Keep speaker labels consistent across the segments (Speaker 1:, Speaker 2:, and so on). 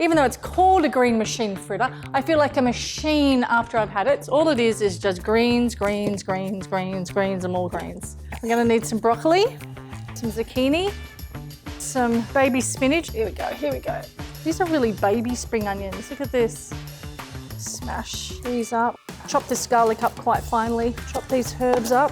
Speaker 1: Even though it's called a green machine fritter, I feel like a machine after I've had it. All it is just greens, greens, greens, greens, greens, and more greens. I'm gonna need some broccoli, some zucchini, some baby spinach. Here we go, here we go. These are really baby spring onions. Look at this. Smash these up. Chop this garlic up quite finely. Chop these herbs up.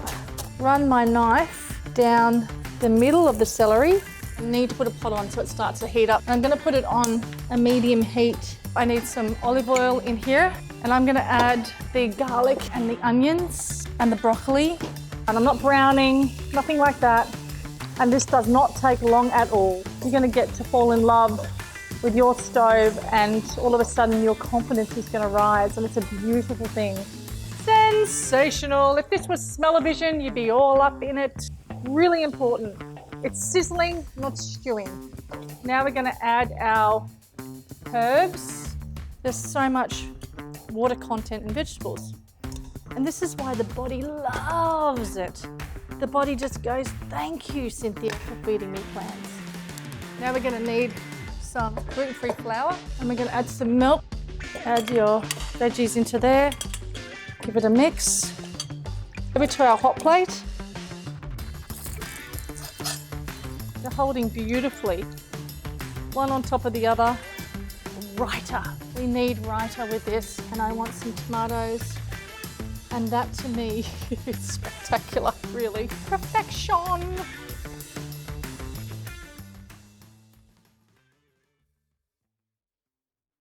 Speaker 1: Run my knife down the middle of the celery. I need to put a pot on so it starts to heat up. I'm gonna put it on a medium heat. I need some olive oil in here, and I'm gonna add the garlic and the onions and the broccoli. And I'm not browning, nothing like that. And this does not take long at all. You're gonna get to fall in love with your stove, and all of a sudden your confidence is gonna rise, and it's a beautiful thing. Sensational. If this was smell-o-vision, you'd be all up in it. Really important. It's sizzling, not stewing. Now we're gonna add our herbs. There's so much water content in vegetables. And this is why the body loves it. The body just goes, thank you, Cynthia, for feeding me plants. Now we're gonna need some gluten-free flour, and we're gonna add some milk. Add your veggies into there. Give it a mix. Give it to our hot plate. They're holding beautifully, one on top of the other. Raita. We need raita with this, and I want some tomatoes. And that to me is spectacular, really. Perfection.